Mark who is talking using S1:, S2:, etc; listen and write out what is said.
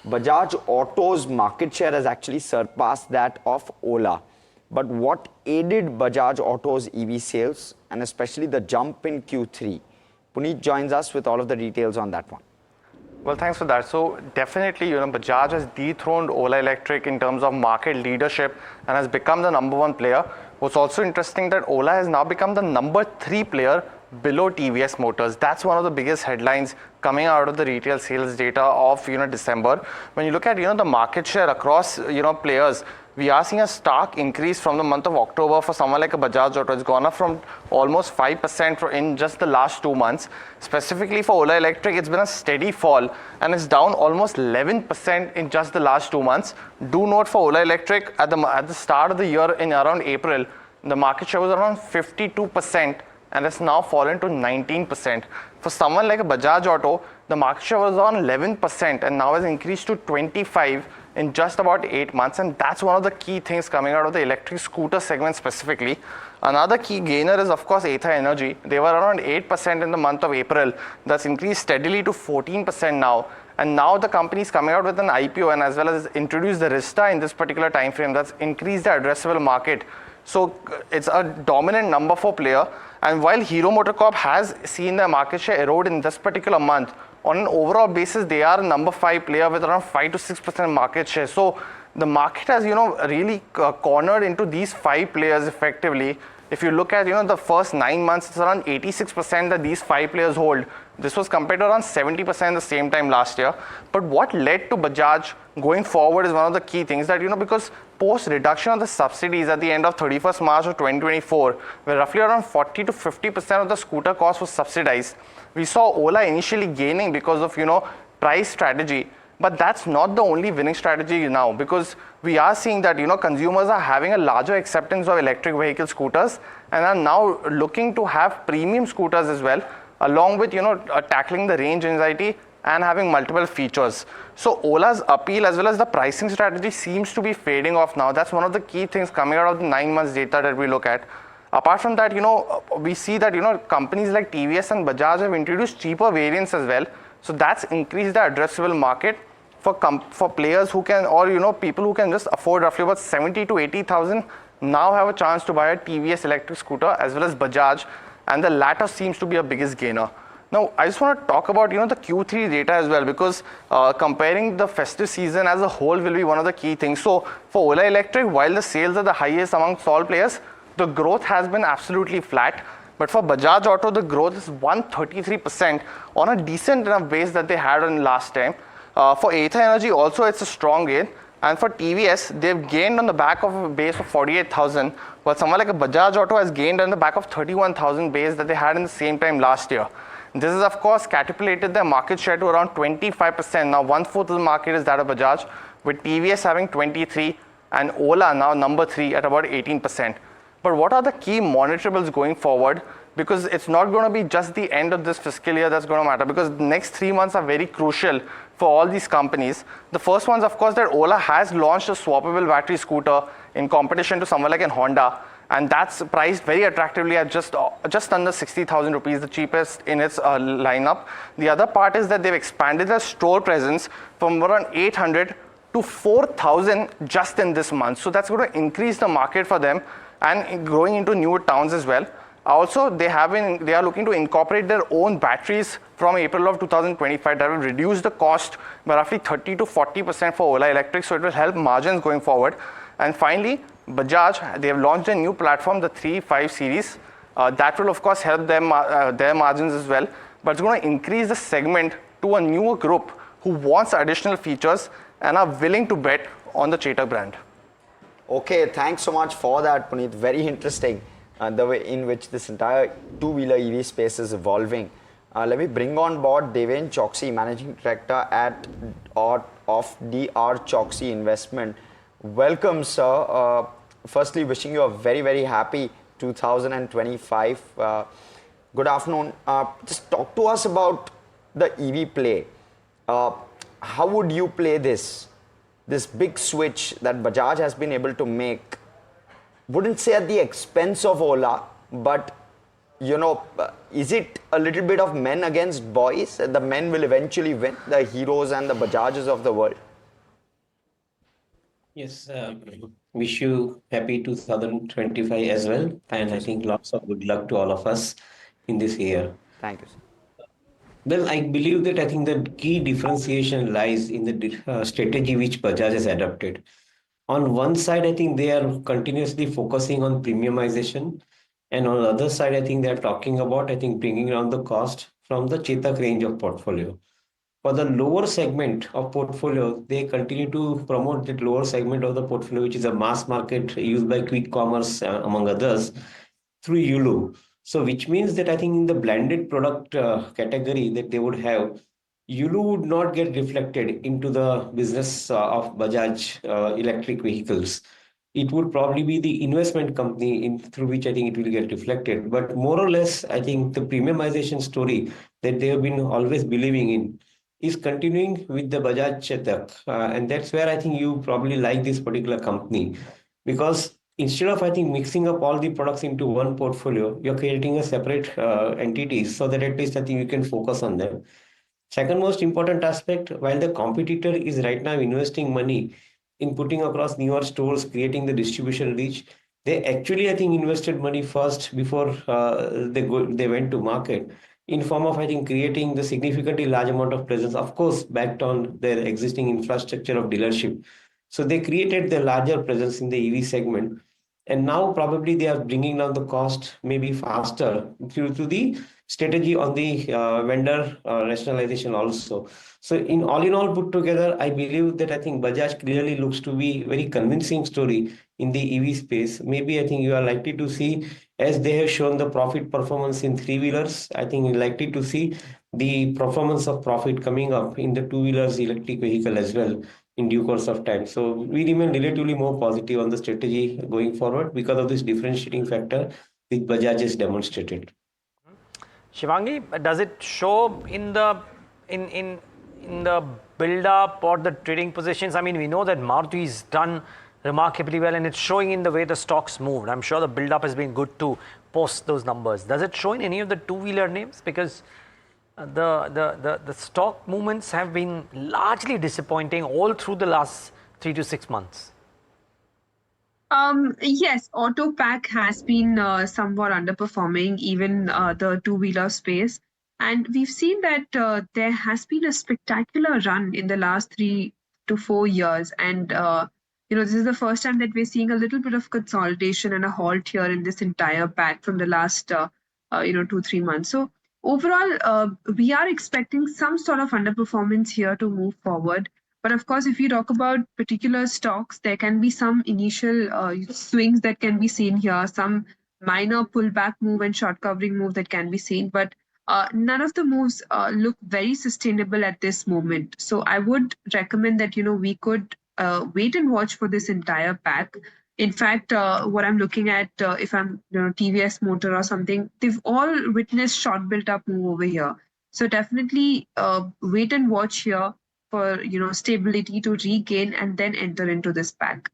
S1: Bajaj Auto's market share has actually surpassed that of Ola. But what aided Bajaj Auto's EV sales and especially the jump in Q3? Puneet joins us with all of the details on that one.
S2: Well, thanks for that. So definitely, Bajaj has dethroned Ola Electric in terms of market leadership and has become the #1 player. What's also interesting that Ola has now become the #3 player below TVS Motors. That's one of the biggest headlines coming out of the retail sales data of December. When you look at the market share across players, we are seeing a stark increase from the month of October for someone like a Bajaj Auto. It's gone up from almost 5% in just the last 2 months. Specifically for Ola Electric, it's been a steady fall and it's down almost 11% in just the last 2 months. Do note for Ola Electric, at the start of the year in around April, the market share was around 52% and it's now fallen to 19%. For someone like a Bajaj Auto, the market share was on 11% and now has increased to 25% in just about 8 months, and that's one of the key things coming out of the electric scooter segment specifically. Another key gainer is of course Ather Energy. They were around 8% in the month of April. That's increased steadily to 14% now. And now the company is coming out with an IPO and as well as introduced the Rista in this particular time frame. That's increased the addressable market. So it's a dominant number 4 player. And while Hero MotoCorp has seen their market share erode in this particular month, on an overall basis, they are a #5 player with around 5 to 6% market share. So the market has, really cornered into these 5 players effectively. If you look at, the first 9 months, it's around 86% that these 5 players hold. This was compared to around 70% the same time last year. But what led to Bajaj going forward is one of the key things that, because post reduction of the subsidies at the end of 31st March of 2024, where roughly around 40 to 50% of the scooter cost was subsidized, we saw Ola initially gaining because of, price strategy. But that's not the only winning strategy now, because we are seeing that, consumers are having a larger acceptance of electric vehicle scooters and are now looking to have premium scooters as well, along with, tackling the range anxiety and having multiple features. So Ola's appeal as well as the pricing strategy seems to be fading off now. That's one of the key things coming out of the 9 months data that we look at. Apart from that, we see that, companies like TVS and Bajaj have introduced cheaper variants as well. So that's increased the addressable market for players who can, or, people who can just afford roughly about 70 to 80,000 now have a chance to buy a TVS electric scooter as well as Bajaj, and the latter seems to be a biggest gainer. Now, I just want to talk about, the Q3 data as well, because comparing the festive season as a whole will be one of the key things. So for Ola Electric, while the sales are the highest amongst all players, the growth has been absolutely flat. But for Bajaj Auto, the growth is 133% on a decent enough base that they had on last time. For Ather Energy also, it's a strong gain. And for TVS, they've gained on the back of a base of 48,000, while someone like a Bajaj Auto has gained on the back of 31,000 base that they had in the same time last year. This has, of course, catapulted their market share to around 25%. Now, 1/4 of the market is that of Bajaj, with TVS having 23% and Ola now #3 at about 18%. But what are the key monitorables going forward? Because it's not going to be just the end of this fiscal year that's going to matter, because the next 3 months are very crucial for all these companies. The first one is, of course, that Ola has launched a swappable battery scooter in competition to someone like an Honda, and that's priced very attractively at just under 60,000 rupees, the cheapest in its lineup. The other part is that they've expanded their store presence from around 800 to 4,000 just in this month. So that's going to increase the market for them and growing into newer towns as well. Also, they are looking to incorporate their own batteries from April of 2025 that will reduce the cost by roughly 30 to 40% for Ola Electric, so it will help margins going forward. And finally, Bajaj, they have launched a new platform, the 3.5 series. That will, of course, help them their margins as well, but it's going to increase the segment to a newer group who wants additional features and are willing to bet on the Chetak brand.
S1: Okay, thanks so much for that, Puneet. Very interesting. The way in which this entire two-wheeler EV space is evolving. Let me bring on board Deven Choksi, Managing Director of DR Choksi Investment. Welcome, sir. Firstly, wishing you a very, very happy 2025. Good afternoon. Just talk to us about the EV play. How would you play this big switch that Bajaj has been able to make? Wouldn't say at the expense of Ola, but is it a little bit of men against boys? The men will eventually win, the Heroes and the Bajajes of the world.
S3: Yes, wish you happy 2025 as well.
S1: Thank
S3: And
S1: you,
S3: I
S1: sir.
S3: think lots of good luck to all of us in this year.
S1: Thank you, sir.
S3: Well, I believe that I think the key differentiation lies in the strategy which Bajaj has adopted. On one side, I think they are continuously focusing on premiumization. And on the other side, I think they are talking about, I think, bringing down the cost from the Chetak range of portfolio. For the lower segment of portfolio, they continue to promote that lower segment of the portfolio, which is a mass market used by quick commerce, among others, through Yulu. So, which means that I think in the blended product category that they would have, Yulu would not get reflected into the business of Bajaj electric vehicles. It would probably be the investment company through which I think it will get reflected. But more or less, I think the premiumization story that they have been always believing in is continuing with the Bajaj Chetak. And that's where I think you probably like this particular company because instead of, I think, mixing up all the products into one portfolio, you're creating a separate entities so that at least I think you can focus on them. Second most important aspect, while the competitor is right now investing money in putting across newer stores, creating the distribution reach, they actually, I think, invested money first before they went to market in form of, I think, creating the significantly large amount of presence, of course, backed on their existing infrastructure of dealership. So they created the larger presence in the EV segment. And now probably they are bringing down the cost maybe faster due to the strategy on the vendor rationalization also. So in all put together, I believe that I think Bajaj clearly looks to be very convincing story in the EV space. Maybe I think you are likely to see as they have shown the profit performance in three wheelers. I think you're likely to see the performance of profit coming up in the two wheelers electric vehicle as well in due course of time. So we remain relatively more positive on the strategy going forward because of this differentiating factor which Bajaj has demonstrated.
S4: Shivangi, does it show in the in in in the build up or the trading positions? I mean, we know that Maruti's done remarkably well, and it's showing in the way the stocks moved. I'm sure the build up has been good to post those numbers. Does it show in any of the two wheeler names? Because the stock movements have been largely disappointing all through the last 3 to 6 months.
S5: Yes, Auto Pack has been somewhat underperforming, even the two-wheeler space. And we've seen that there has been a spectacular run in the last 3 to 4 years. And, this is the first time that we're seeing a little bit of consolidation and a halt here in this entire pack from the last, 2, 3 months. So overall, we are expecting some sort of underperformance here to move forward. But of course, if you talk about particular stocks, there can be some initial swings that can be seen here, some minor pullback move and short covering move that can be seen. But none of the moves look very sustainable at this moment. So I would recommend that, we could wait and watch for this entire pack. In fact, what I'm looking at, if I'm, TVS Motor or something, they've all witnessed short built up move over here. So definitely wait and watch here for stability to regain and then enter into this pack.